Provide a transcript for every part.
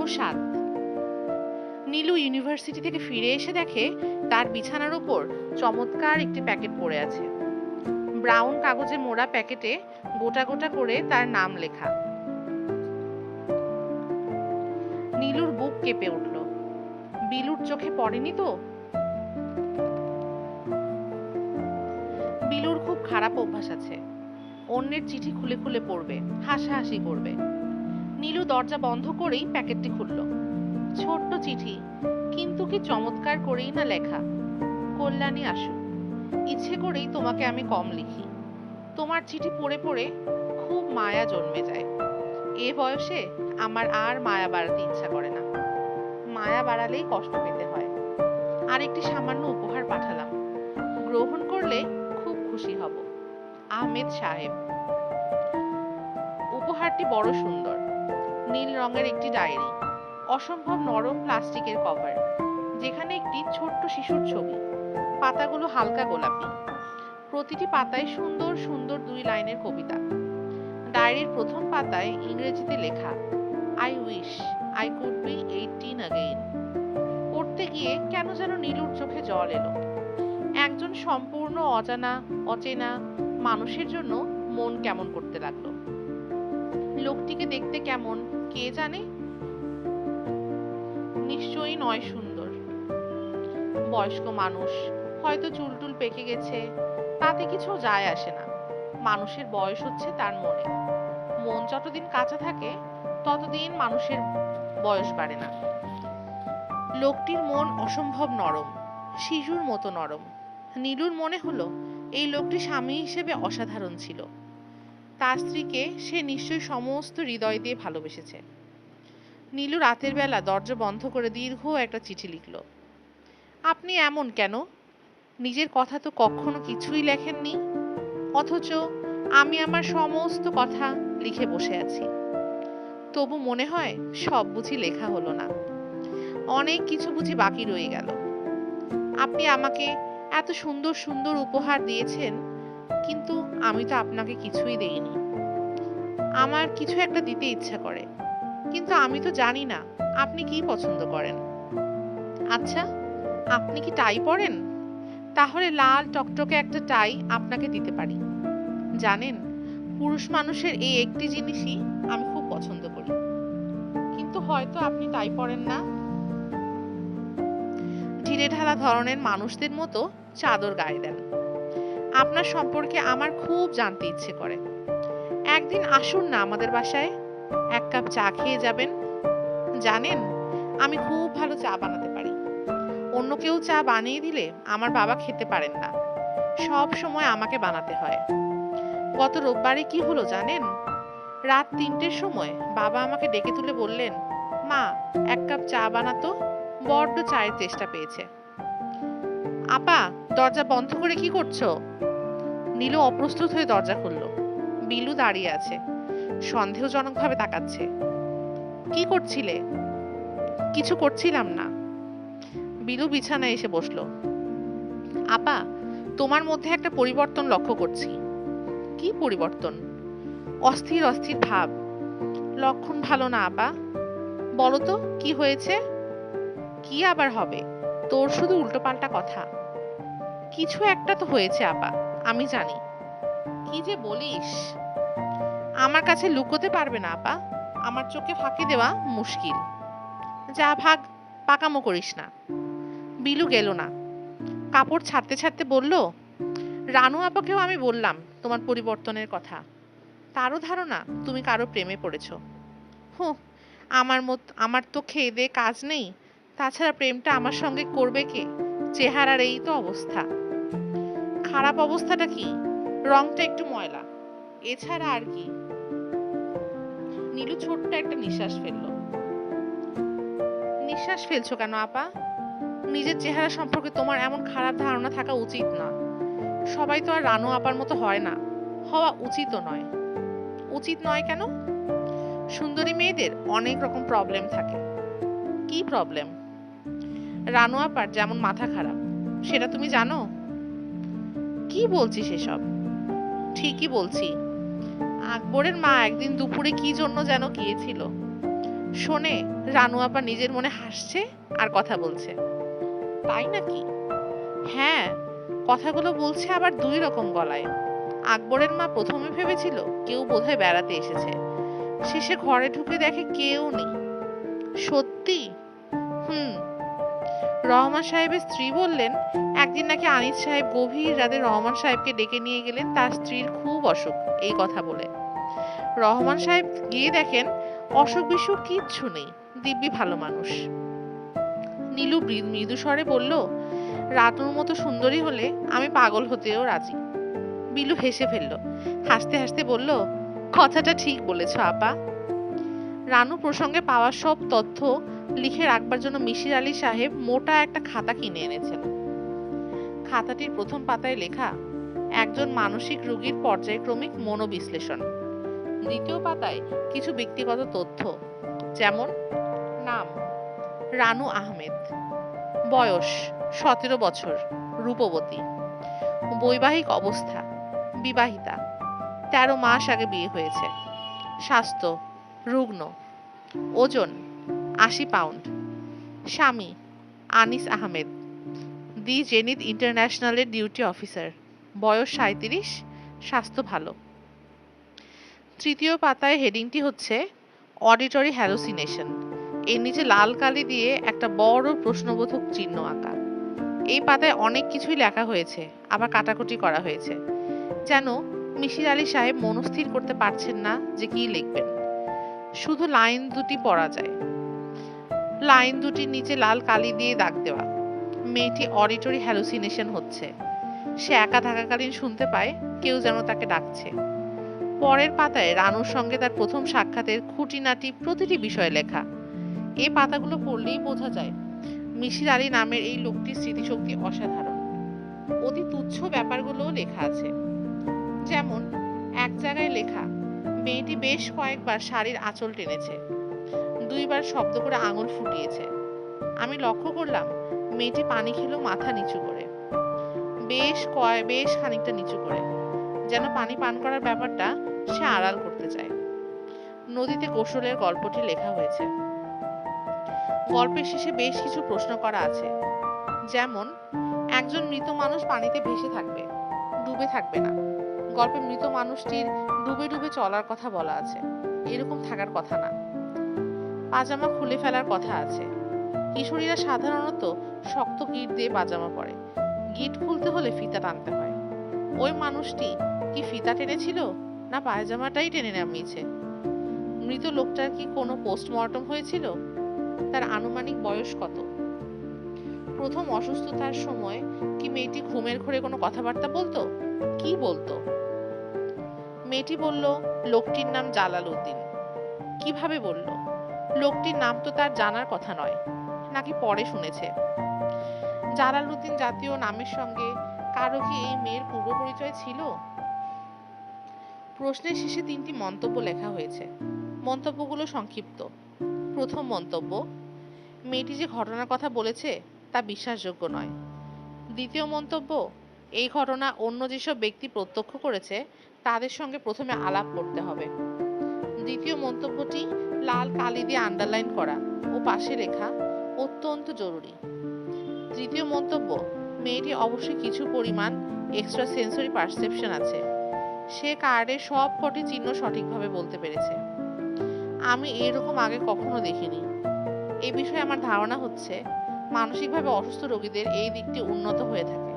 অবসাদ। নীলু ইউনিভার্সিটি থেকে ফিরে এসে দেখে তার বিছানার উপর চমৎকার একটি প্যাকেট পড়ে আছে। ব্রাউন কাগজে মোড়া প্যাকেটে গোটা গোটা করে তার নাম লেখা। নীলুর বুক কেঁপে উঠল। বিলুর চোখে পড়েনি তো? বিলুর খুব খারাপ অভ্যাস আছে, অন্যের চিঠি খুলে খুলে পড়বে, হাসাহাসি করবে। নীলু দরজা বন্ধ করেই প্যাকেটটি খুলল। ছোট্ট চিঠি, কিন্তু কি চমৎকার করেই না লেখা। কল্যাণী আসুক, ইচ্ছে করেই তোমাকে আমি কম লিখি। তোমার চিঠি পড়ে পড়ে খুব মায়া জন্মে যায়। এ বয়সে আমার আর মায়া বাড়াতে ইচ্ছা করে না। মায়া বাড়ালেই কষ্ট পেতে হয়। আর একটি সামান্য উপহার পাঠালাম, গ্রহণ করলে খুব খুশি হব। আহমেদ সাহেব। উপহারটি বড় সুন্দর। নীল রঙের একটি ডায়েরি, অসম্ভব নরম প্লাস্টিকের কভার, যেখানে একটি ছোট্ট শিশুর ছবি। পাতাগুলো হালকা গোলাপি, প্রতিটি পাতায় সুন্দর সুন্দর 2 লাইনের কবিতা। ডায়েরির প্রথম পাতায় ইংরেজিতে লেখা, I wish I could be 18 again. পড়তে গিয়ে কেন যেন নীলুর চোখে জল এলো। একজন সম্পূর্ণ অচেনা মানুষের জন্য মন কেমন করতে লাগলো। লোকটিকে দেখতে কেমন কে জানে? নিশ্চয়ই নয় সুন্দর। বয়স্ক মানুষ, হয়তো চুলটুল পেকে গেছে, তাতে কিছু যায় আসে না। মানুষের বয়স হচ্ছে তার মনে। মন যতদিন কাঁচা থাকে ততদিন মানুষের বয়স বাড়ে না। লোকটির মন অসম্ভব নরম, শিশুর মতো নরম। নীলুর মনে হলো এই লোকটি স্বামী হিসেবে অসাধারণ ছিল। তার স্ত্রীকে সে নিশ্চয়ই সমস্ত হৃদয় দিয়ে ভালোবেসেছে। নীলু রাতের বেলা দরজা বন্ধ করে দীর্ঘ একটা চিঠি লিখল। আপনি এমন কেন? নিজের কথা তো কখনো কিছুই লেখেননি, অথচ আমি আমার সমস্ত কথা লিখে বসে আছি। তবু মনে হয় সব বুঝি লেখা হলো না, অনেক কিছু বুঝি বাকি রয়ে গেল। আপনি আমাকে এত সুন্দর সুন্দর উপহার দিয়েছেন, কিন্তু আমি তো আপনাকে কিছুই দেইনি। আমার কিছু একটা দিতে ইচ্ছা করে, কিন্তু আমি তো জানি না আপনি কি পছন্দ করেন। আচ্ছা, আপনি কি টাই পরেন? তাহলে লাল টকটকে একটা টাই আপনাকে দিতে পারি। জানেন, পুরুষ মানুষের এই একটি জিনিসই আমি খুব পছন্দ করি। কিন্তু হয়তো আপনি টাই পরেন না। ঢিলে ঢালা ধরনের মানুষদের মতো চাদর গায়ে দেন। আপনার সম্পর্কে আমার খুব জানতে ইচ্ছে করে। একদিন আসুন না আমাদের বাসায়, 1 কাপ চা খেয়ে যাবেন। জানেন, আমি খুব ভালো চা বানাতে পারি। অন্য কেউ চা বানিয়ে দিলে আমার বাবা খেতে পারেন না, সব সময় আমাকে বানাতে হয়। গত রোববারে কি হলো জানেন? রাত 3টের সময় বাবা আমাকে ডেকে তুলে বললেন, মা, 1 কাপ চা বানাতো, বড্ড চায়ের তেষ্টা পেয়েছে। আপা, দরজা বন্ধ করে কি করছো? নীলু অপ্রস্তুত হয়ে দরজা খুলল। বিলু দাঁড়িয়ে আছে, সন্দেহজনকভাবে তাকাচ্ছে। কি করছিলে? কিছু করছিলাম না। বিলু বিছানায় এসে বসলো। আপা, তোমার মধ্যে একটা পরিবর্তন লক্ষ্য করছি। কি পরিবর্তন? অস্থির অস্থির ভাব। লক্ষণ ভালো না আপা। বলো তো কি হয়েছে? কি আবার হবে? তোর শুধু উল্টোপাল্টা কথা। কিছু একটা তো হয়েছে আপা, আমি জানি। কি যে বলিস! আমার কাছে লুকোতে পারবে না আপা, আমার চোখে ফাঁকি দেওয়া মুশকিল। যা ভাগ, পাকামো করিস না। বিলু গেল না, কাপড় ছাড়তে ছাড়তে বলল, রানু আপাকেও আমি বললাম তোমার পরিবর্তনের কথা। তারও ধারণা তুমি কারো প্রেমে পড়েছো। হুঁ, আমার তো খেয়ে দে কাজ নেই, তাছাড়া প্রেমটা আমার সঙ্গে করবে কে? চেহারার এই তো অবস্থা। খারাপ অবস্থাটা কি? রংটা একটু ময়লা, এছাড়া আর কি? নীলু ছোট্ট একটা নিঃশ্বাস ফেলল। নিঃশ্বাস ফেলছো কেন আপা? নিজের চেহারা সম্পর্কে তোমার এমন খারাপ ধারণা থাকা উচিত না। সবাই তো আর রানু আপার মতো হয় না, হওয়া উচিতও নয়। উচিত নয় কেন? সুন্দরী মেয়েদের অনেক রকম প্রবলেম থাকে। কি প্রবলেম? রানু আপার যেমন মাথা খারাপ, সেটা তুমি জানো? কি বলছিস এসব? ঠিকই বলছি। আকবরের মা একদিন দুপুরে কি জন্য যেন গিয়েছিল, শোনে রানু আপা নিজের মনে হাসছে আর কথা বলছে। তাই নাকি? হ্যাঁ, কথাগুলো বলছে আবার দুই রকম গলায়। আকবরের মা প্রথমে ভেবেছিল কেউ বোধহয় বেড়াতে এসেছে, শেষে ঘরে ঢুকে দেখে কেউ নেই। সত্যি? হুম। রহমান সাহেবের স্ত্রী বললেন একদিন নাকি আনিস সাহেব গভীর রাতে রহমান সাহেবকে ডেকে নিয়ে গেলেন তার স্ত্রীর খুব অসুখ এই কথা বলে। রহমান সাহেব গিয়ে দেখেন অসুখ বিসুখ কিচ্ছু নেই, দিব্যি ভালো মানুষ। নীলু মৃদু স্বরে বলল, রাতুর মতো সুন্দরী হলে আমি পাগল হতেও রাজি। বিলু হেসে ফেলল, হাসতে হাসতে বলল, কথাটা ঠিক বলেছ আপা। রানু প্রসঙ্গে পাওয়া সব তথ্য লিখে রাখবার জন্য মিশির আলী সাহেব মোটা একটা খাতা কিনে এনেছেন। খাতাটির প্রথম পাতায় লেখা একজন মানসিক রোগীর পর্যায়ক্রমিক মনোবিশ্লেষণ। দ্বিতীয় পাতায় কিছু ব্যক্তিগত তথ্য, যেমন নাম রানু আহমেদ, বয়স 17 বছর, রূপবতী, বৈবাহিক অবস্থা বিবাহিতা, 13 মাস আগে বিয়ে হয়েছে, স্বাস্থ্য রুগ্ন, ওজন 80 পাউন্ড, স্বামী আনিস আহমেদ, দি জেনিথ ইন্টারন্যাশনালের ডিউটি অফিসার, বয়স 37, স্বাস্থ্য ভালো। তৃতীয় পাতায় হেডিংটি হচ্ছে অডিটরি হ্যালুসিনেশন। এর নিচে লাল কালি দিয়ে একটা বড় প্রশ্নবোধক চিহ্ন আঁকা। এই পাতায় অনেক কিছুই লেখা হয়েছে, আবার কাটাকুটি করা হয়েছে, যেন মিশির আলী সাহেব মনস্থির করতে পারছেন না যে কি লিখবেন। শুধু লাইন দুটি পড়া যায়। লাইন দুটির নিচে লাল কালি দিয়ে দাগ দেওয়া, মেয়েটি অডিটরি হ্যালুসিনেশন হচ্ছে। সে একা থাকাকালীন শুনতে পায় কেউ যেন তাকে ডাকছে। পরের পাতায় রানুর সঙ্গে তার প্রথম সাক্ষাতের খুঁটিনাটি প্রতিটি বিষয় লেখা। এই পাতাগুলো পড়লেই বোঝা যায় মিশির আলী নামের এই লোকটির স্মৃতিশক্তি অসাধারণ। অতি তুচ্ছ ব্যাপারগুলোও লেখা আছে, যেমন এক জায়গায় লেখা মেয়েটি বেশ কয়েকবার শাড়ির আঁচল টেনেছে, 2 বার শব্দ করে আঙুল ফুটিয়েছে। আমি লক্ষ্য করলাম মেয়েটি পানি খেলো মাথা নিচু করে, বেশ খানিকটা নিচু করে, যেন পানি পান করার ব্যাপারটা সে আড়াল করতে চায়। নদীতে গোসলের গল্পটি লেখা হয়েছে। গল্পের শেষে বেশ কিছু প্রশ্ন করা আছে, যেমন একজন মৃত মানুষ পানিতে ভেসে থাকবে, ডুবে থাকবে না। গল্পে মৃত মানুষটির ডুবে ডুবে চলার কথা বলা আছে, এরকম থাকার কথা না। পাজামা খুলে ফেলার কথা আছে। কিশোরীরা সাধারণত শক্ত গিট দিয়ে পাজামা পরে, গিট খুলতে হলে ফিতা টানতে হয়। ওই মানুষটি কি ফিতা টেনেছিল না পায়জামাটাই টেনে নামিয়েছে? মৃত লোকটার কি কোনো পোস্টমর্টম হয়েছিল? তার আনুমানিক বয়স কত? প্রথম অসুস্থতার সময় কি মেয়েটি ঘুমের ঘোরে কোনো কথাবার্তা বলতো? কি বলতো? মেয়েটি বলল লোকটির নাম জালাল উদ্দিন। কিভাবে বলল? লোকটির নাম তো তার জানার কথা নয়, নাকি পরে শুনেছে? জালাল উদ্দিন জাতীয় নামের সঙ্গে কারো কি এই মেয়ের পূর্ব পরিচয় ছিল? প্রশ্নের শেষে 3টি মন্তব্য লেখা হয়েছে। মন্তব্যগুলো সংক্ষিপ্ত। প্রথম মন্তব্য, মেয়েটি যে ঘটনার কথা বলেছে তা বিশ্বাসযোগ্য নয়। দ্বিতীয় মন্তব্য, এই ঘটনা অন্য যেসব ব্যক্তি প্রত্যক্ষ করেছে তাদের সঙ্গে প্রথমে আলাপ করতে হবে। দ্বিতীয় মন্তব্যটি লাল কালি দিয়ে আন্ডারলাইন করা ও পাশে লেখা অত্যন্ত জরুরি। তৃতীয় মন্তব্য, মেয়েটি অবশ্যই কিছু পরিমাণ এক্সট্রা সেন্সরি পারসেপশন আছে। সে কার্ডের সব কটি চিহ্ন সঠিকভাবে বলতে পেরেছে। আমি এরকম আগে কখনো দেখিনি। এ বিষয়ে আমার ধারণা হচ্ছে মানসিকভাবে অসুস্থ রোগীদের এই দিকটি উন্নত হয়ে থাকে।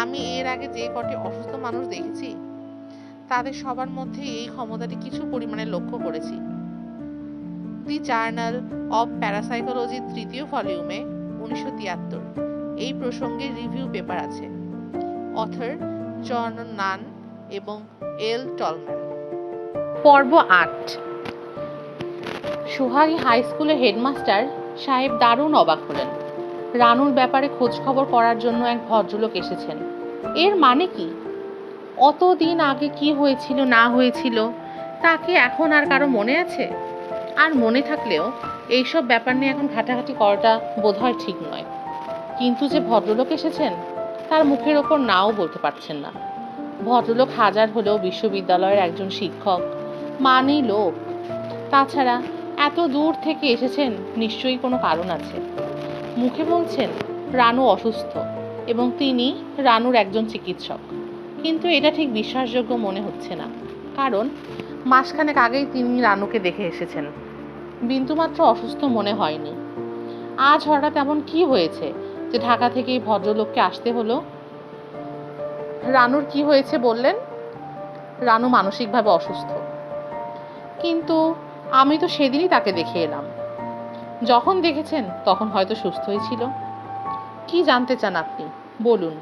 আমি এর আগে যে কটি অসুস্থ মানুষ দেখেছি তাদের সবার মধ্যে এই ক্ষমতাটি কিছু পরিমাণে লক্ষ্য করেছি। দি জার্নাল অব প্যারাসাইকোলজির 3য় ভলিউমে 1973 এই প্রসঙ্গে রিভিউ পেপার আছে। অথর জন নান এবং এল টলম্যান। পর্ব 8। সোহাগী হাই স্কুলের হেডমাস্টার সাহেব দারুণ অবাক হলেন। রানুর ব্যাপারে খোঁজ খবর করার জন্য এক ভদ্রলোক এসেছেন। এর মানে কি? অতদিন আগে কি হয়েছিল না হয়েছিল তা কি এখন আর কারো মনে আছে? আর মনে থাকলেও এইসব ব্যাপার নিয়ে এখন ঘাটাঘাটি করাটা বোধহয় ঠিক নয়। কিন্তু যে ভদ্রলোক এসেছেন তার মুখের ওপর নাও বলতে পারছেন না। ভদ্রলোক হাজার হলেও বিশ্ববিদ্যালয়ের একজন শিক্ষক, মানেই লোক। তাছাড়া এত দূর থেকে এসেছেন, নিশ্চয়ই কোনো কারণ আছে। মুখে বলছেন রানু অসুস্থ এবং তিনি রানুর একজন চিকিৎসক, কিন্তু এটা ঠিক বিশ্বাসযোগ্য মনে হচ্ছে না, কারণ মাসখানেক আগেই তিনি রানুকে দেখে এসেছেন। বিন্দুমাত্র অসুস্থ মনে হয়নি। আজ হঠাৎ এমন কি হয়েছে যে ঢাকা থেকে এই ভদ্রলোককে আসতে হলো? রানুর কি হয়েছে বললেন? রানু মানসিকভাবে অসুস্থ। কিন্তু আমি তো সেদিনই তাকে দেখে এলাম। যখন দেখেছেন তখন হয়তো সুস্থই ছিল। কি জানতে চান আপনি, বলুন।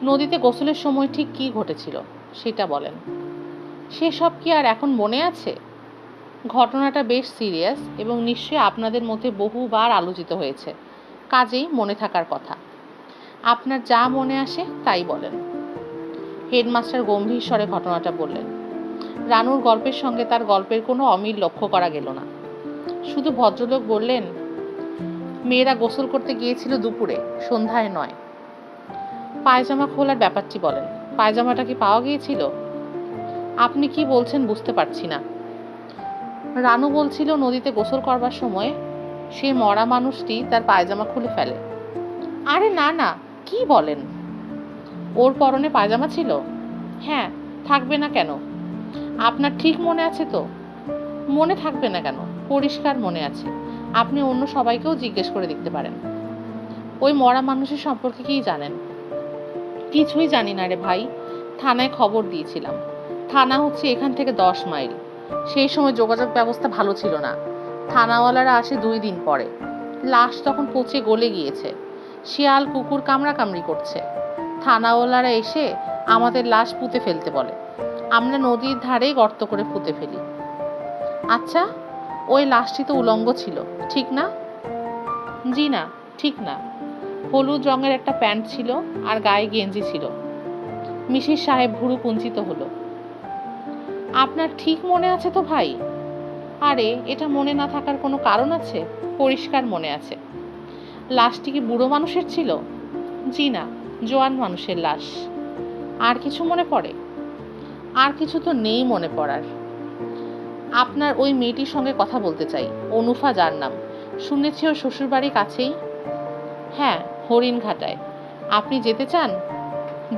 নদীতে গোসলের সময় ঠিক কি ঘটেছিল সেটা বলেন। সেসব কি আর এখন মনে আছে? ঘটনাটা বেশ সিরিয়াস এবং নিশ্চয়ই আপনাদের মধ্যে বহুবার আলোচিত হয়েছে, কাজেই মনে থাকার কথা। আপনার যা মনে আসে তাই বলেন। হেডমাস্টার গম্ভীর স্বরে ঘটনাটা বললেন। রানুর গল্পের সঙ্গে তার গল্পের কোনো অমিল লক্ষ্য করা গেল না। শুধু ভদ্রলোক বললেন, মেয়েরা গোসল করতে গিয়েছিল দুপুরে, সন্ধ্যায় নয়। পায়জামা খোলার ব্যাপারটি বলেন। পায়জামাটা কি পাওয়া গিয়েছিল? আপনি কি বলছেন বুঝতে পারছি না। রানু বলছিল নদীতে গোসল করবার সময় সেই মরা মানুষটি তার পায়জামা খুলে ফেলে। আরে না না, কি বলেন? ওর পরনে পায়জামা ছিল? হ্যাঁ, থাকবে না কেন? আপনার ঠিক মনে আছে তো? মনে থাকবে না কেন? পরিষ্কার মনে আছে। আপনি অন্য সবাইকেও জিজ্ঞেস করে দেখতে পারেন। ওই মরা মানুষের সম্পর্কে কি জানেন? কিছুই জানি না রে ভাই। থানায় খবর দিয়েছিলাম। থানা হচ্ছে এখান থেকে 10 মাইল। সেই সময় যোগাযোগ ব্যবস্থা ভালো ছিল না। থানাওয়ালারা আসে 2 দিন পরে। লাশ তখন পচে গলে গিয়েছে। শিয়াল কুকুর কামড়াকামড়ি করছে। থানাওয়ালারা এসে আমাদের লাশ পুঁতে ফেলতে বলে। আমরা নদীর ধারেই গর্ত করে পুঁতে ফেলি। আচ্ছা, ওই লাশটি তো উলঙ্গ ছিল, ঠিক না? জি না, ঠিক না। হলুদ রঙের একটা প্যান্ট ছিল আর গায়ে গেঞ্জি ছিল। মিসির সাহেব ভুরু কুঞ্চিত হলো। আপনার ঠিক মনে আছে তো ভাই? আরে, এটা মনে না থাকার কোনো কারণ আছে? পরিষ্কার মনে আছে। লাশটি কি বুড়ো মানুষের ছিল? জি না, জোয়ান মানুষের লাশ। আর কিছু মনে পড়ে? আর কিছু তো নেই মনে পড়ার। আপনার ওই মেয়েটির সঙ্গে কথা বলতে চাই, অনুফা যার নাম। শুনেছি ওর শ্বশুরবাড়ির কাছেই। হ্যাঁ, হরিণঘাটায়। আপনি যেতে চান?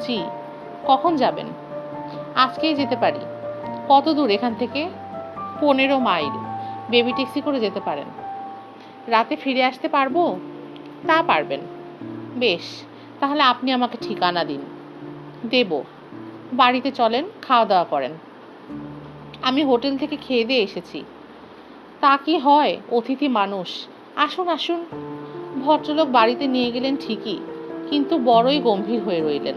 জি। কখন যাবেন? আজকেই যেতে পারি। কত দূর এখান থেকে? 15 মাইল। বেবি ট্যাক্সি করে যেতে পারেন। রাতে ফিরে আসতে পারবো? তা পারবেন। বেশ, তাহলে আপনি আমাকে ঠিকানা দিন। দেব। বাড়িতে চলেন, খাওয়া দাওয়া করেন। আমি হোটেল থেকে খেয়ে দিয়ে এসেছি। তা কি হয়, অতিথি মানুষ। আসুন আসুন। ভদ্রলোক বাড়িতে নিয়ে গেলেন ঠিকই, কিন্তু বড়ই গম্ভীর হয়ে রইলেন।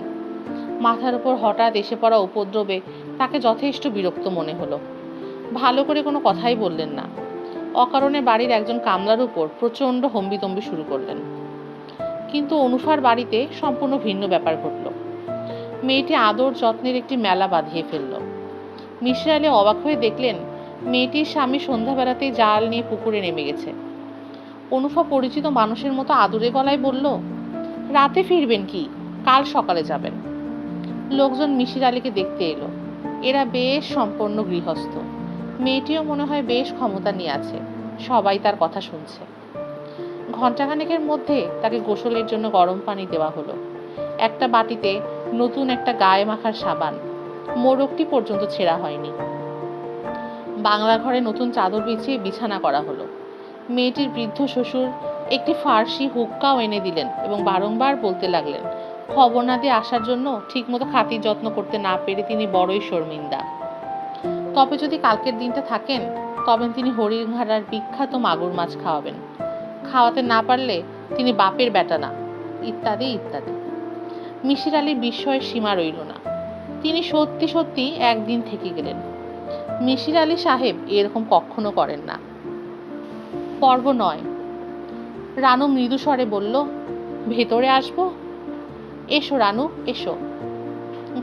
মাথার উপর হঠাৎ এসে পড়া উপদ্রবে তাকে যথেষ্ট বিরক্ত মনে হলো। ভালো করে কোনো কথাই বললেন না। অকারণে বাড়ির একজন কামলার উপর প্রচণ্ড হম্বিতম্বি শুরু করলেন। কিন্তু অনুফার বাড়িতে সম্পূর্ণ ভিন্ন ব্যাপার ঘটল। মেয়েটি আদর যত্নের একটি মেলা বাঁধিয়ে ফেলল। মিসির আলি অবাক হয়ে দেখলেন মেয়েটির স্বামী সন্ধ্যাবেলাতেই জাল নিয়ে পুকুরে নেমে গেছে। অনুফা পরিচিত মানুষের মতো আদুরে গলায় বলল, রাতে ফিরবেন কি? কাল সকালে যাবেন। লোকজন মিসির আলিকে দেখতে এলো। এরা বেশ সম্পন্ন গৃহস্থ। মেয়েটিও মনে হয় বেশ ক্ষমতা নিয়ে আছে। সবাই তার কথা শুনছে। ঘণ্টাখানেকের মধ্যে তাকে গোসলের জন্য গরম পানি দেওয়া হলো। একটা বাটিতে নতুন একটা গায়ে মাখার সাবান। মোড়কটি পর্যন্ত ছেঁড়া হয়নি। বাংলা ঘরে নতুন চাদর বিছিয়ে বিছানা করা হলো। মেয়েটির বৃদ্ধ শ্বশুর একটি ফার্সি হুক্কাও এনে দিলেন এবং বারংবার বলতে লাগলেন, খবর না দিয়ে আসার জন্য ঠিকমতো খাতির যত্ন করতে না পেরে তিনি বড়ই শর্মিন্দা। তবে যদি কালকের দিনটা থাকেন, তবে তিনি হরিণঘাটার বিখ্যাত মাগুর মাছ খাওয়াবেন। খাওয়াতে না পারলে তিনি বাপের বেটা না, ইত্যাদি ইত্যাদি। মিসির আলির বিস্ময়ের সীমা রইল না। তিনি সত্যি সত্যি একদিন থেকে গেলেন। মিসির আলি সাহেব এরকম কখনো করেন না। পর্ব 9। রানু মৃদু স্বরে বলল, ভেতরে আসবো? এসো রানু, এসো।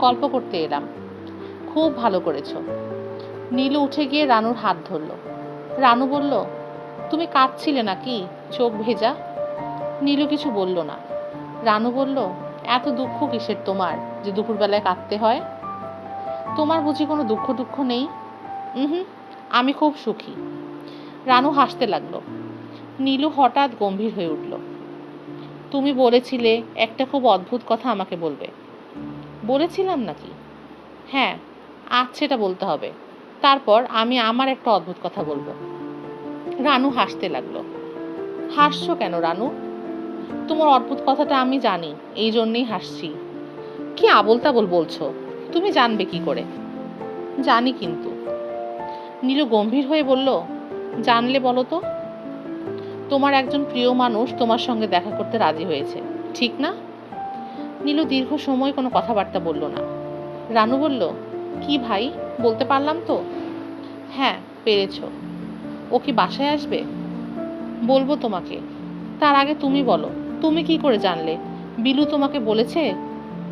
গল্প করতে এলাম। খুব ভালো করেছো। নীলু উঠে গিয়ে রানুর হাত ধরল। রানু বলল, তুমি কাঁদছিলে নাকি? চোখ ভেজা। নীলু কিছু বলল না। রানু বলল, এত দুঃখ কিসের তোমার যে দুপুরবেলায় কাঁদতে হয়? তোমার বুঝি কোনো দুঃখ টুক্ষ নেই? হুম, আমি খুব সুখী। রানু হাসতে লাগলো। নীলু হঠাৎ গম্ভীর হয়ে উঠল। তুমি বলেছিলে একটা খুব অদ্ভুত কথা আমাকে বলবে। বলেছিলাম নাকি? হ্যাঁ, আজ সেটা বলতে হবে। তারপর আমি আমার একটা অদ্ভুত কথা বলবো। রানু হাসতে লাগলো। হাসছো কেন রানু? তোমার অদ্ভুত কথাটা আমি জানি, এই জন্যেই হাসছি। কি আবোল তাবোল বলছো? তুমি জানবে কি করে? জানি কিন্তু। নীলু গম্ভীর হয়ে বলল, জানলে বলো তো? তোমার একজন প্রিয় মানুষ তোমার সঙ্গে দেখা করতে রাজি হয়েছে, ঠিক না? নীলু দীর্ঘ সময় কোনো কথাবার্তা বলল না। রানু বলল, কি ভাই, বলতে পারলাম তো? হ্যাঁ, পেরেছ। ও কি বাসায় আসবে? বলবো তোমাকে। তার আগে তুমি বলো, তুমি কি করে জানলে? বিলু তোমাকে বলেছে?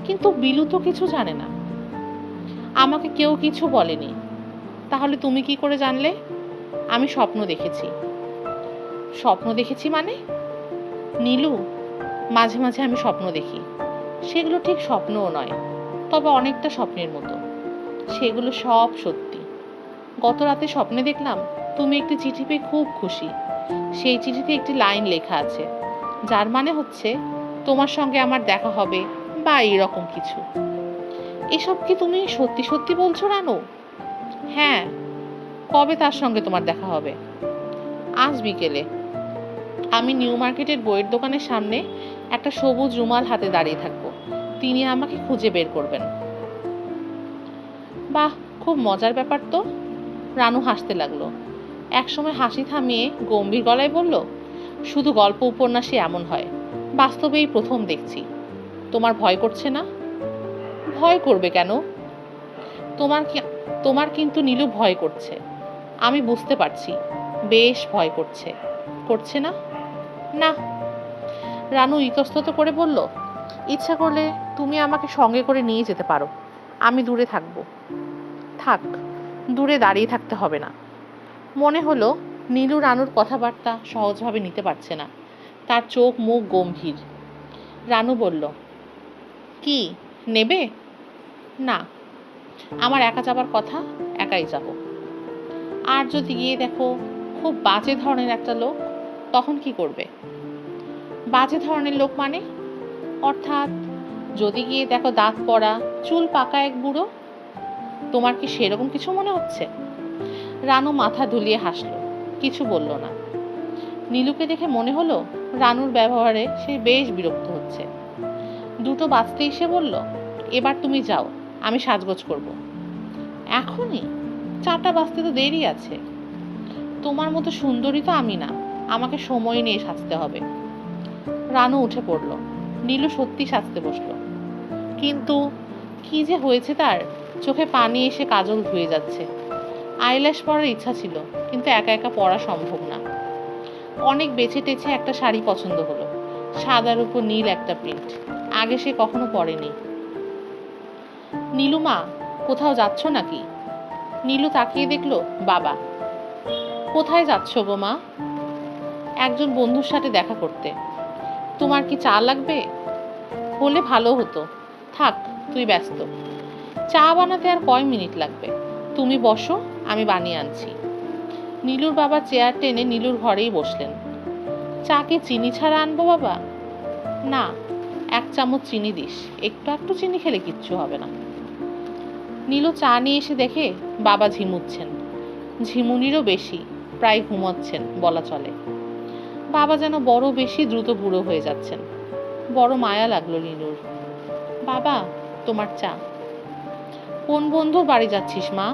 কিন্তু বিলু তো কিছু জানে না। আমাকে কেউ কিছু বলেনি। তাহলে তুমি কি করে জানলে? আমি স্বপ্ন দেখেছি। স্বপ্ন দেখেছি মানে? নীলু, মাঝে মাঝে আমি স্বপ্ন দেখি। সেগুলো ঠিক স্বপ্নও নয়, তবে অনেকটা স্বপ্নের মতো। সেগুলো সব সত্যি। গত রাতে স্বপ্নে দেখলাম তুমি একটি চিঠি পেয়ে খুব খুশি। সেই চিঠিতে একটি লাইন লেখা আছে, যার মানে হচ্ছে তোমার সঙ্গে আমার দেখা হবে বা এরকম কিছু। এসব কি তুমি সত্যি সত্যি বলছো রানু? হ্যাঁ। কবে তার সঙ্গে তোমার দেখা হবে? আজ বিকেলে। আমি নিউ মার্কেটের বইয়ের দোকানের সামনে একটা সবুজ রুমাল হাতে দাঁড়িয়ে থাকবো। তিনি আমাকে খুঁজে বের করবেন। বাহ, খুব মজার ব্যাপার তো। রানু হাসতে লাগলো। একসময় হাসি থামিয়ে গম্ভীর গলায় বলল, শুধু গল্প উপন্যাসে এমন হয়, বাস্তবেই প্রথম দেখছি। তোমার ভয় করছে না? ভয় করবে কেন? তোমার কিন্তু নীলু ভয় করছে। আমি বুঝতে পারছি, বেশ ভয় করছে। করছে না? না। রানু ইতস্তত করে বলল, ইচ্ছা করলে তুমি আমাকে সঙ্গে করে নিয়ে যেতে পারো। আমি দূরে থাকব। থাক, দূরে দাঁড়িয়ে থাকতে হবে না। মনে হলো নীলু রানুর কথাবার্তা সহজভাবে নিতে পারছে না। তার চোখ মুখ গম্ভীর। রানু বলল, কি নেবে? না, আমার একা যাবার কথা, একাই যাব। আর যদি গিয়ে দেখো খুব বাজে ধরনের একটা লোক, তখন কি করবে? বাজে ধরনের লোক মানে? অর্থাৎ যদি গিয়ে দেখো দাঁত পড়া, চুল পাকা এক বুড়ো, তোমার কি সেরকম কিছু মনে হচ্ছে? রানু মাথা দুলিয়ে হাসলো, কিছু বলল না। নীলুকে দেখে মনে হলো রানুর ব্যবহারে সে বেশ বিরক্ত হচ্ছে। দুটো বাজতেই সে বলল, এবার তুমি যাও, আমি সাজগোজ করব। এখনই? 4টা বাজতে তো দেরি আছে। তোমার মতো সুন্দরী তো আমি না, আমাকে সময় নিয়ে সাজতে হবে। রানু উঠে পড়ল। নীলু সত্যি সাজতে বসলো। কিন্তু কি যে হয়েছে তার, চোখে পানি এসে কাজল ধুয়ে যাচ্ছে। আইল্যাশ পরার ইচ্ছা ছিল, কিন্তু একা একা পরা সম্ভব না। অনেক বেছে টেছে একটা শাড়ি পছন্দ হলো, সাদার উপর নীল একটা প্রিন্ট। আগে সে কখনো পরেনি। নীলুমা, কোথাও যাচ্ছ নাকি? নীলু তাকিয়ে দেখলো বাবা। কোথায় যাচ্ছ গো মা? একজন বন্ধুর সাথে দেখা করতে। তোমার কি চা লাগবে? হলে ভালো হতো। থাক, তুই ব্যস্ত। চা বানাতে আর কয় মিনিট লাগবে? তুমি বসো, আমি বানিয়ে আনছি। নীলুর বাবা চেয়ার টেনে নীলুর ঘরেই বসলেন। চা কি চিনি ছাড়া আনবো বাবা? না, 1 চামচ চিনি দিস, একটু একটু চিনি খেলে কিচ্ছু হবে না। নীলু চা নিয়ে এসে দেখে বাবা ঝিমুচ্ছেন। ঝিমুনিরও বেশি, প্রায় ঘুমাচ্ছেন বলা চলে। বাবা যেন বড় বেশি দ্রুত বুড়ো হয়ে যাচ্ছেন। বড় মায়া লাগলো নীলুর। বাবা, তোমার চা। কোন বন্ধুর বাড়ি যাচ্ছিস মা?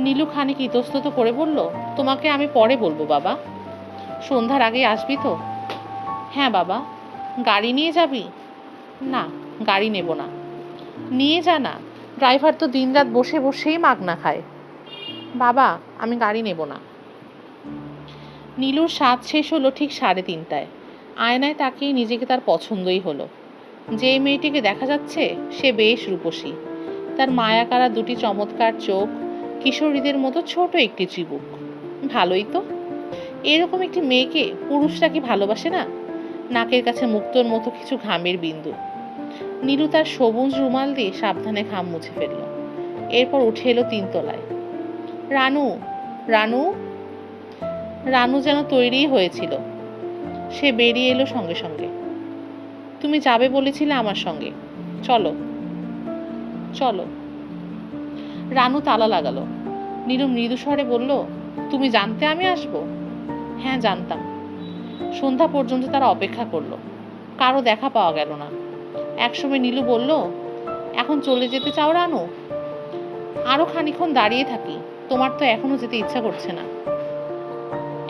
নীলু খানিক ইতস্তত করে বলল, তোমাকে আমি পরে বলবো বাবা। সন্ধ্যার আগে আসবি তো? হ্যাঁ বাবা। গাড়ি নিয়ে যাবি? না, গাড়ি নেব না। নিয়ে যা না, ড্রাইভার তো দিনরাত বসে বসেই মাগনা খায়। বাবা, আমি গাড়ি নেব না। নীলুর সাজ শেষ হলো ঠিক 3:30টায়। আয়নায় তাকিয়ে নিজেকে তার পছন্দই হলো। যে মেয়েটিকে দেখা যাচ্ছে সে বেশ রূপসী। তার মায়াকাড়া দুটি চমৎকার চোখ, কিশোরীদের মতো ছোট একটি চিবুক। ভালোই তো। এরকম একটি মেয়েকে পুরুষরা কি ভালোবাসে না? নাকের কাছে মুক্তোর মতো কিছু ঘামের বিন্দু। নীলু তার সবুজ রুমাল দিয়ে সাবধানে ঘাম মুছে ফেলল। এরপর উঠে এলো 3 তলায়। রানু, রানু। রানু যেন তৈরিই হয়েছিল। সে বেরিয়ে এলো সঙ্গে সঙ্গে। তুমি যাবে বলেছিলে আমার সঙ্গে, চলো চলো। রানু তালা লাগালো। নীলু মৃদু স্বরে বলল, তুমি জানতে আমি আসবো? হ্যাঁ, জানতাম। সন্ধ্যা পর্যন্ত তারা অপেক্ষা করলো। কারো দেখা পাওয়া গেল না। একসময় নীলু বলল, এখন চলে যেতে চাও রানু? আরো খানিক্ষণ দাঁড়িয়ে থাকি, তোমার তো এখনো যেতে ইচ্ছা করছে না।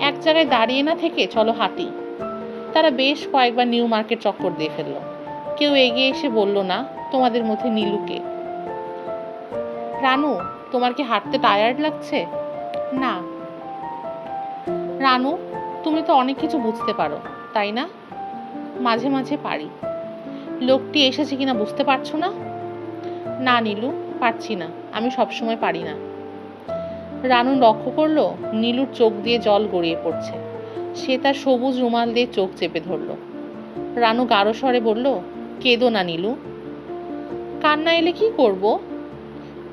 এক জায়গায় দাঁড়িয়ে না থেকে চলো হাঁটি। তারা বেশ কয়েকবার নিউ মার্কেট চক্কর দিয়ে ফেললো। কেউ এগিয়ে এসে বলল না, তোমাদের মধ্যে নীলুকে? রানু, তোমার কি হাঁটতে টায়ার্ড লাগছে? না। রানু, তুমি তো অনেক কিছু বুঝতে পারো, তাই না? মাঝে মাঝে পারি। লোকটি এসেছে কিনা বুঝতে পারছো না? না নীলু, পারছি না। আমি সবসময় পারি না। রানু লক্ষ্য করলো নীলুর চোখ দিয়ে জল গড়িয়ে পড়ছে। সে তার সবুজ রুমাল দিয়ে চোখ চেপে ধরল। রানু গাঢ় স্বরে বলল, কেঁদো না নীলু। কান্না এলে কি করব?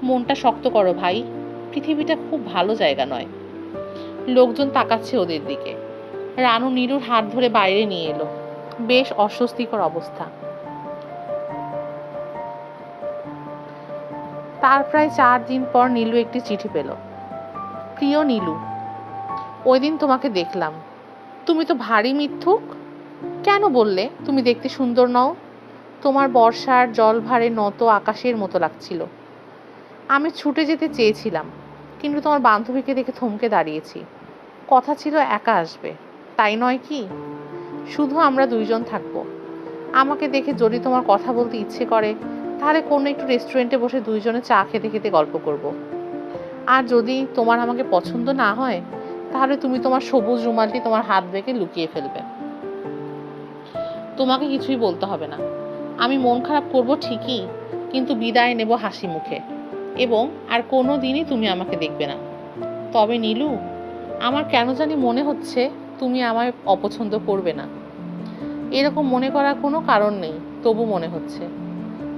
মনটা শক্ত করো ভাই, পৃথিবীটা খুব ভালো জায়গা নয়। লোকজন তাকাচ্ছে ওদের দিকে। রানু নীলুর হাত ধরে বাইরে নিয়ে এলো। বেশ অস্বস্তিকর অবস্থা। তার প্রায় 4 দিন পর নীলু একটি চিঠি পেল। প্রিয় নীলু, ওই দিন তোমাকে দেখলাম। তুমি তো ভারী মিথ্যুক। কেন বললে তুমি দেখতে সুন্দর নও? তোমার বর্ষার জলভারে নত আকাশের মতো লাগছিল। আমি ছুটে যেতে চেয়েছিলাম, কিন্তু তোমার বান্ধবীকে দেখে থমকে দাঁড়িয়েছি। কথা ছিল একা আসবে, তাই নয় কি? শুধু আমরা দুইজন থাকবো। আমাকে দেখে যদি তোমার কথা বলতে ইচ্ছে করে, তাহলে কোনো একটু রেস্টুরেন্টে বসে দুইজনে চা খেতে খেতে গল্প করব। আর যদি তোমার আমাকে পছন্দ না হয়, তাহলে তুমি তোমার সবুজ রুমালটি তোমার হাত থেকে লুকিয়ে ফেলবে। তোমাকে কিছুই বলতে হবে না। আমি মন খারাপ করব ঠিকই, কিন্তু বিদায় নেব হাসি মুখে, এবং আর কোনো দিনই তুমি আমাকে দেখবে না। তবে নীলু, আমার কেন জানি মনে হচ্ছে তুমি আমায় অপছন্দ করবে না। এরকম মনে করার কোনো কারণ নেই, তবু মনে হচ্ছে।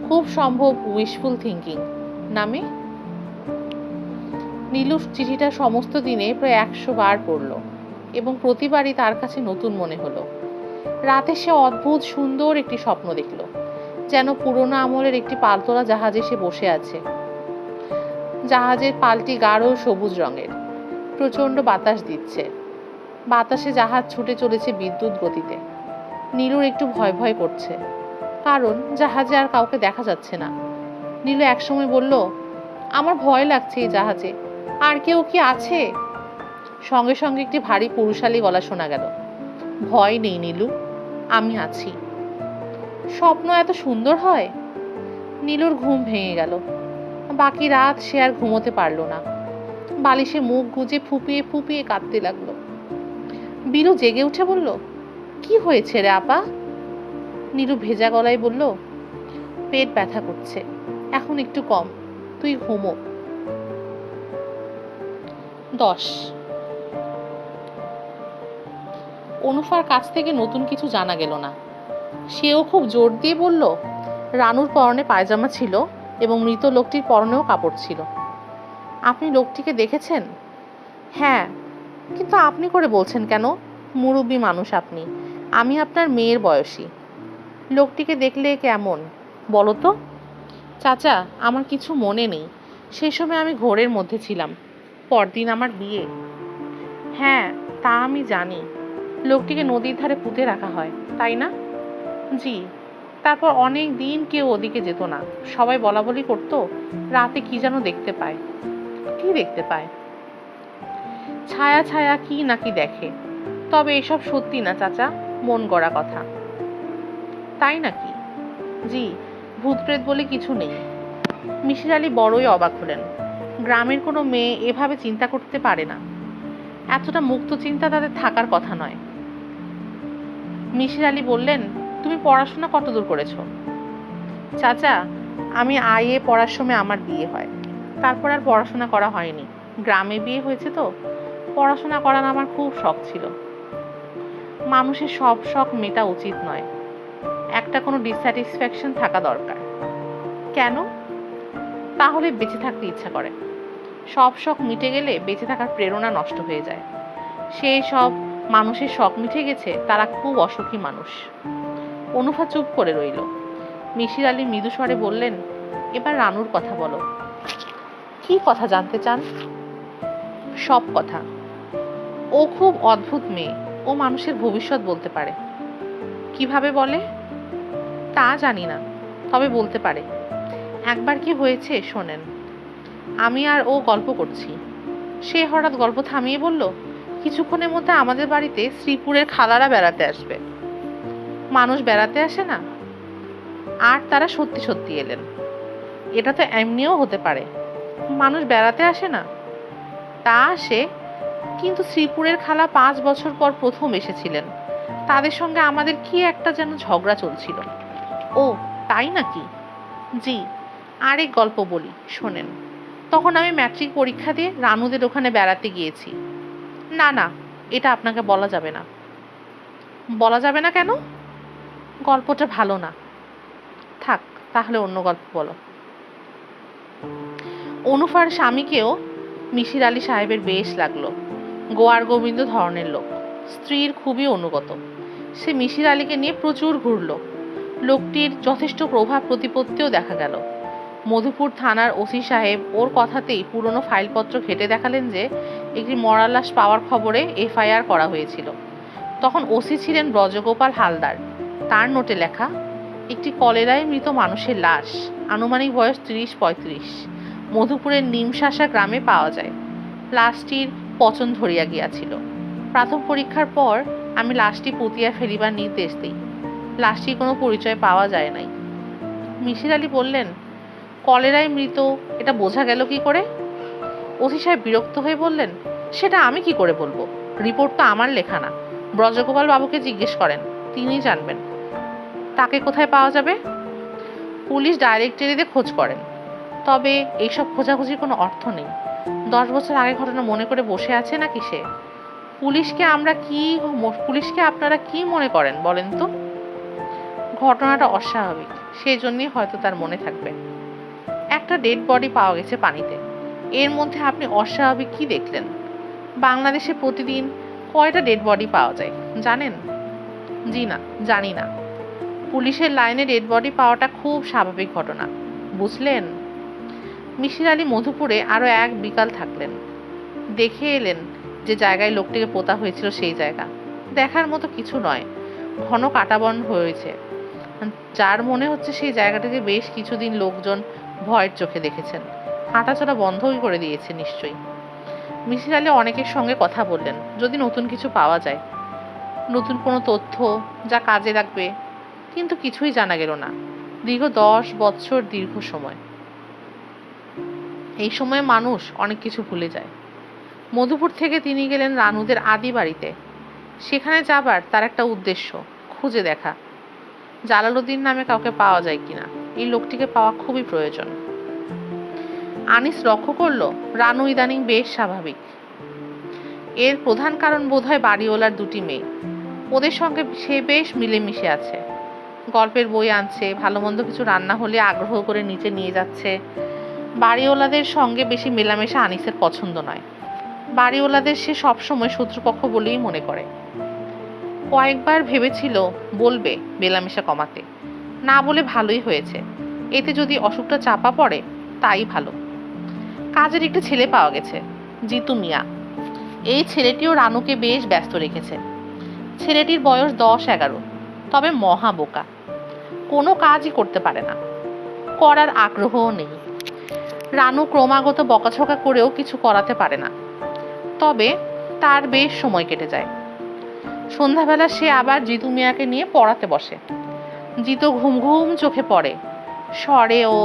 খুব সম্ভব উইশফুল থিঙ্কিং নামে। নীলু চিঠিটা সমস্ত দিনে প্রায় 100 বার পড়ল, এবং প্রতিবারই তার কাছে নতুন মনে হলো। রাতে সে অদ্ভুত সুন্দর একটি স্বপ্ন দেখল, যেন পুরোনো আমলের একটি পালতোলা জাহাজে সে বসে আছে। জাহাজের পালটি গাঢ় সবুজ রঙের। প্রচণ্ড বাতাস দিচ্ছে। বাতাসে জাহাজ ছুটে চলেছে বিদ্যুৎ গতিতে। নীলুর একটু ভয় ভয় করছে, কারণ জাহাজে আর কাউকে দেখা যাচ্ছে না। নীলু একসময় বলল, আমার ভয় লাগছে এই জাহাজে। আর কেউ কি আছে? সঙ্গে সঙ্গে একটি ভারী পুরুষালী গলা শোনা গেল, ভয় নেই নীলু, আমি আছি। স্বপ্ন এত সুন্দর হয়। নীলুর ঘুম ভেঙে গেল। বাকি রাত সে আর ঘুমোতে পারল না। বালিশে মুখ গুজে ফুপিয়ে ফুপিয়ে কাঁদতে লাগলো। বীরু জেগে উঠে বলল, কি হয়েছে রে আপা? নীলু ভেজা গলায় বলল, পেট ব্যথা করছে, এখন একটু কম, তুই ঘুমো। 10। অনুফার কাছ থেকে নতুন কিছু জানা গেল না। সেও খুব জোর দিয়ে বলল, রানুর পরনে পায়জামা ছিল এবং মৃত লোকটির পরনেও কাপড় ছিল। আপনি লোকটিকে দেখেছেন? হ্যাঁ, কিন্তু আপনি করে বলছেন কেন? মুরব্বী মানুষ আপনি, আমি আপনার মেয়ের বয়সী। লোকটিকে দেখলে কেমন বলো তো? চাচা, আমার কিছু মনে নেই। সেই সময় আমি ঘোরের মধ্যে ছিলাম। পরদিন আমার বিয়ে। হ্যাঁ, তা আমি জানি। লোকটিকে নদীর ধারে পুঁতে রাখা হয়, তাই না? জি। তারপর অনেক দিন কেউ ওদিকে যেত না। সবাই বলা বলি করতো, রাতে কি যেন দেখতে পায়। কি দেখতে পায়? ছায়া ছায়া কি নাকি দেখে। তবে এসব সত্যি না চাচা, মন গড়া কথা। তাই নাকি? জি, ভূতপ্রেত বলে কিছু নেই। মিসির আলি বড়ই অবাক হলেন। গ্রামের কোনো মেয়ে এভাবে চিন্তা করতে পারে না। এতটা মুক্ত চিন্তা তাদের থাকার কথা নয়। মিসির আলি বললেন, তুমি পড়াশোনা কতদূর করেছো? চাচা, আমি আইএ পড়ার সময় আমার বিয়ে হয়। তারপর আর পড়াশোনা করা হয়নি। গ্রামে বিয়ে হয়েছে তো। পড়াশোনা করার আমার খুব শখ ছিল। মানুষের সব শখ মেটা উচিত নয়। একটা কোনো ডিসস্যাটিসফ্যাকশন থাকা দরকার। কেন? তাহলে বেঁচে থাকতে ইচ্ছা করে। সব শখ মিটে গেলে বেঁচে থাকার প্রেরণা নষ্ট হয়ে যায়। সেই সব মানুষের শখ মিটে গেছে, তারা খুব অসুখী মানুষ। অনুফা চুপ করে রইল। মিশির আলী মৃদু স্বরে বললেন, এবার রানুর কথা বলো। কি কথা জানতে চান? সব কথা। ও খুব অদ্ভুত মেয়ে, ও মানুষের ভবিষ্যৎ বলতে পারে। কিভাবে বলে? তা জানি না, তবে বলতে পারে। একবার কি হয়েছে শোনেন। আমি আর ও গল্প করছি, সে হঠাৎ গল্প থামিয়ে বলল, কিছুক্ষণের মধ্যে আমাদের বাড়িতে শ্রীপুরের খালারা বেড়াতে আসবে। মানুষ বেড়াতে আসে না, আর তারা সত্যি সত্যি এলেন। এটা তো এমনিও হতে পারে, মানুষ বেড়াতে আসে না। তা আসে, কিন্তু শ্রীপুরের খালা 5 বছর পর প্রথম এসেছিলেন। তাদের সঙ্গে আমাদের কি একটা যেন ঝগড়া চলছিল। ও তাই নাকি? জি। আরেক গল্প বলি শোনেন। তখন আমি ম্যাট্রিক পরীক্ষা দিয়ে রানুদের ওখানে বেড়াতে গিয়েছি। না না, এটা আপনাকে বলা যাবে না। বলা যাবে না কেন? গল্পটা ভালো না। থাক, তাহলে অন্য গল্প বলো। অনুফার স্বামীকেও মিশির আলী সাহেবের বেশ লাগলো। গোয়ার গোবিন্দ ধরনের লোক, স্ত্রীর খুবই অনুগত। সে মিশির আলীকে নিয়ে প্রচুর ঘুরল। লোকটির যথেষ্ট প্রভাব প্রতিপত্তিও দেখা গেল। মধুপুর থানার ওসি সাহেব ওর কথাতেই পুরনো ফাইলপত্র ঘেটে দেখালেন যে একটি মরা লাশ পাওয়ার খবরে এফআইআর করা হয়েছিল। তখন ওসি ছিলেন ব্রজগোপাল হালদার। তার নোটে লেখা, একটি কলেরায় মৃত মানুষের লাশ, আনুমানিক বয়স 30-35, মধুপুরের নিমশাসা গ্রামে পাওয়া যায়। লাশটির পচন ধরিয়া গিয়াছিল। প্রাথম পরীক্ষার পর আমি লাশটি পুঁতিয়া ফেলিবার নির্দেশ দিই। লাশটির কোনো পরিচয় পাওয়া যায় নাই। মিশির আলী বললেন, কলেরায় মৃত এটা বোঝা গেল কি করে? ওসি সাহেব বিরক্ত হয়ে বললেন, সেটা আমি কি করে বলবো? রিপোর্ট তো আমার লেখা না। ব্রজগোপাল বাবুকে জিজ্ঞেস করেন, তিনিই জানবেন। তাকে কোথায় পাওয়া যাবে? পুলিশ ডাইরেক্টরিতে খোঁজ করেন, তবে এইসব খোঁজাখুঁজির কোনো অর্থ নেই। 10 বছর আগে ঘটনা মনে করে বসে আছে নাকি সে? পুলিশকে আপনারা কি মনে করেন বলেন তো? ঘটনাটা অস্বাভাবিক, সেই জন্যই হয়তো তার মনে থাকবে। একটা ডেড বডি পাওয়া গেছে পানিতে, এর মধ্যে আপনি অস্বাভাবিক কি দেখলেন? বাংলাদেশে প্রতিদিন কয়টা ডেড বডি পাওয়া যায় জানেন? জি না, জানি না। পুলিশের লাইনে ডেড বডি পাওয়াটা খুব স্বাভাবিক ঘটনা, বুঝলেন? মিশির আলী মধুপুরে আরো এক বিকাল থাকলেন। দেখে এলেন যে জায়গায় লোকটিকে পোতা হয়েছিল সেই জায়গা দেখার মতো কিছু নয়, ঘন কাঁটাবন হয়েছে, যার মনে হচ্ছে সেই জায়গাটিতে বেশ কিছুদিন লোকজন ভয়ের চোখে দেখেছেন। হাঁটাচলা বন্ধই করে দিয়েছে নিশ্চয়ই। মিসির আলী অনেকের সঙ্গে কথা বললেন, যদি নতুন কিছু পাওয়া যায়, নতুন কোনো তথ্য যা কাজে লাগবে, কিন্তু কিছুই জানা গেল না। দীর্ঘ 10 বছর দীর্ঘ সময়। এই সময়ে মানুষ অনেক কিছু ভুলে যায়। মধুপুর থেকে তিনি গেলেন রানুদের আদি বাড়িতে। সেখানে যাবার তার একটা উদ্দেশ্য, খুঁজে দেখা জালালউদ্দিন নামে কাউকে পাওয়া যায় কিনা। এই লোকটিকে পাওয়া খুবই প্রয়োজন। আনিস লক্ষ্য করল রানু ইদানিং বেশ স্বাভাবিক। এর প্রধান কারণ বোধহয় বাড়িওয়ালার 2টি মেয়ে। ওদের সঙ্গে সে বেশ মিলেমিশে আছে। গল্পের বই আনছে, ভালো মন্দ কিছু রান্না হলে আগ্রহ করে নিচে নিয়ে যাচ্ছে। বাড়িওয়ালাদের সঙ্গে বেশি মেলামেশা আনিসের পছন্দ নয়। বাড়িওয়ালাদের সে সবসময় শত্রুপক্ষ বলেই মনে করে। কয়েকবার ভেবেছিল বলবে মেলামেশা কমাতে, না বলে ভালোই হয়েছে। এতে যদি অসুখটা চাপা পড়ে তাই ভালো। কাজের একটি ছেলে পাওয়া গেছে, জিতু মিয়া। এই ছেলেটিও রানুকে বেশ ব্যস্ত রেখেছে। ছেলেটির বয়স 10-11, তবে মহা বোকা। কোনো কাজই করতে পারে না, করার আগ্রহও নেই। রানু ক্রমাগত বকাঝকা করেও কিছু করাতে পারে না, তবে তার বেশ সময় কেটে যায়। সন্ধ্যাবেলা সে আবার জিতু মিয়াকে নিয়ে পড়াতে বসে। জিতু ঘুম ঘুম চোখে পড়ে, স্বরে ও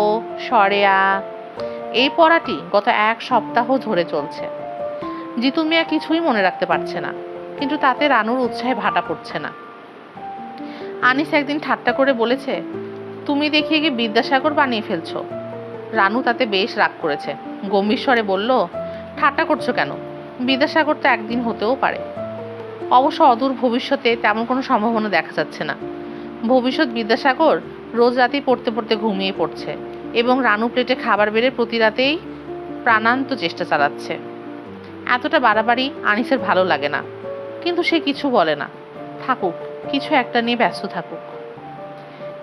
স্বরে আ। এই পড়াটি গত 1 সপ্তাহ ধরে চলছে। জিতু মিয়া কিছুই মনে রাখতে পারছে না, কিন্তু তাতে রানুর উৎসাহে ভাটা পড়ছে না। আনিস একদিন ঠাট্টা করে বলেছে, তুমি দেখিয়ে গিয়ে বিদ্যাসাগর বানিয়ে ফেলছো। রানু তাতে বেশ রাগ করেছে, গম্ভীর স্বরে বলল, ঠাট্টা করছো কেন? বিদ্যাসাগর তো একদিন হতেও পারে। অবশ্য অদূর ভবিষ্যতে তেমন কোনো সম্ভাবনা দেখা যাচ্ছে না। ভবিষ্যৎ বিদ্যাসাগর রোজ রাতেই পড়তে পড়তে ঘুমিয়ে পড়ছে, এবং রানু প্লেটে খাবার বেড়ে প্রতি রাতেই প্রাণান্ত চেষ্টা চালাচ্ছে। এতটা বাড়াবাড়ি আনিসের ভালো লাগে না, কিন্তু সে কিছু বলে না। থাকুক, কিছু একটা নিয়ে ব্যস্ত থাকুক।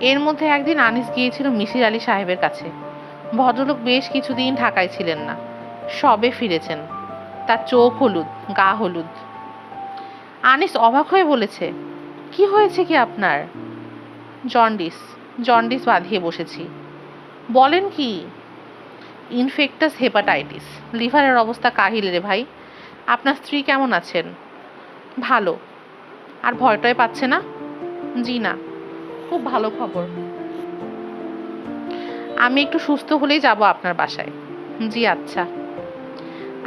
এর মধ্যে একদিন আনিস গিয়েছিল মিসির আলী সাহেবের কাছে। ভদ্রলোক বেশ কিছুদিন ঢাকায় ছিলেন না, সবে ফিরেছেন। তার চোখ হলুদ, গা হলুদ। আনিস অবাক হয়ে বলেছে, কি হয়েছে কি আপনার? জন্ডিস, জন্ডিস বাঁধিয়ে বসেছি। বলেন কি? ইনফেক্টাস হেপাটাইটিস, লিভারের অবস্থা কাহিল রে ভাই। আপনার স্ত্রী কেমন আছেন? ভালো। আর ভয়টয় পাচ্ছে না? জি না। খুব ভালো খবর। আমি একটু সুস্থ হলেই যাব আপনার বাসায়। জি আচ্ছা।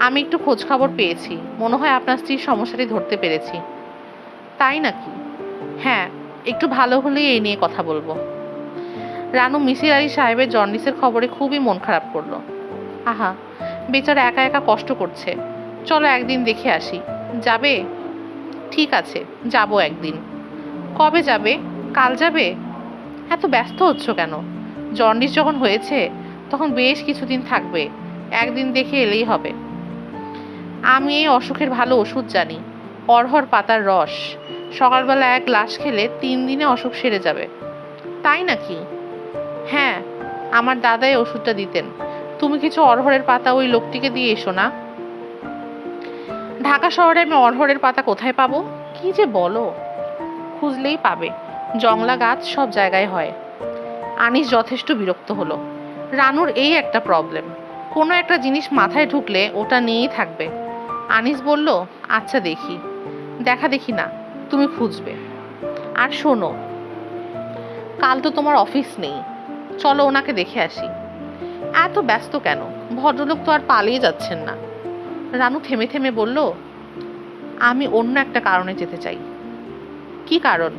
আমি একটু খোঁজ খবর পেয়েছি, মনে হয় আপনার স্ত্রীর সমস্যাটি ধরতে পেরেছি। তাই নাকি? হ্যাঁ, একটু ভালো হলেই এই নিয়ে কথা বলবো। রানু মিসির আলী সাহেবের জন্ডিসের খবরে খুবই মন খারাপ করলো। আহা, বেচারা একা একা কষ্ট করছে। চলো একদিন দেখে আসি। যাবে? ঠিক আছে, যাব একদিন। কবে যাবে? কাল যাবে? এত ব্যস্ত হচ্ছ কেন? জন্ডিস যখন হয়েছে তখন বেশ কিছুদিন থাকবে, একদিন দেখে এলেই হবে। আমি এই অসুখের ভালো ওষুধ জানি, অড়হর পাতার রস। সকালবেলা 1 গ্লাস খেলে 3 দিনে অসুখ সেরে যাবে। তাই নাকি? হ্যাঁ, আমার দাদাই ওষুধটা দিতেন। তুমি কিছু অড়হরের পাতা ওই লোকটিকে দিয়ে এসো না। ঢাকা শহরে আমি অড়হরের পাতা কোথায় পাবো? কি যে বলো! খুঁজলেই পাবে, জংলা গাছ সব জায়গায় হয়। আনিস যথেষ্ট বিরক্ত হলো। রানুর এই একটা প্রবলেম, কোনো একটা জিনিস মাথায় ঢুকলে ওটা নিয়েই থাকবে। আনিস বলল, আচ্ছা দেখি। দেখা দেখি না, তুমি খুঁজবে। আর শোনো, কাল তো তোমার অফিস নেই, চলো ওনাকে দেখে আসি। এত ব্যস্ত কেন? ভদ্রলোক তো আর পালিয়ে যাচ্ছেন না। রানু থেমে থেমে বলল, আমি অন্য একটা কারণে যেতে চাই। কি কারণ?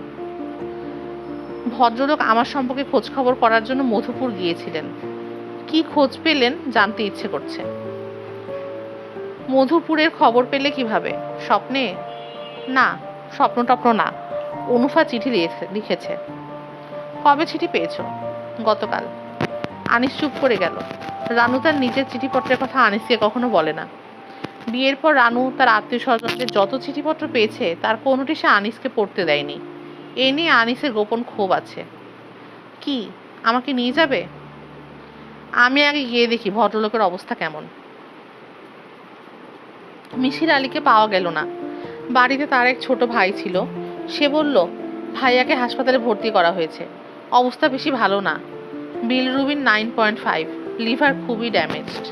ভদ্রলোক আমার সম্পর্কে খোঁজ খবর করার জন্য মধুপুর গিয়েছিলেন। কি খোঁজ পেলেন জানতে ইচ্ছে করছে। মধুপুরের খবর পেলে কিভাবে? স্বপ্নে? না, স্বপ্ন টপ্ন না। অনুফা চিঠি লিখেছে। কবে চিঠি পেয়েছো? গতকাল। আনিস চুপ করে গেল। রানু তার নিজের চিঠিপত্রের কথা আনিসকে কখনো বলে না। বিয়ের পর রানু তার আত্মীয় স্বজনদের যত চিঠিপত্র পেয়েছে তার কোনোটি সে আনিসকে পড়তে দেয়নি। এ নিয়ে আনিসের গোপন ক্ষোভ আছে। কি, আমাকে নিয়ে যাবে? আমি আগে গিয়ে দেখি ভদ্রলোকের অবস্থা কেমন। মিসির আলীকে পাওয়া গেল না। বাড়িতে তার এক ছোট ভাই ছিল। সে বলল, ভাইয়াকে হাসপাতালে ভর্তি করা হয়েছে, অবস্থা বেশি ভালো না। বিলিরুবিন 9.5, লিভার খুবই ড্যামেজড।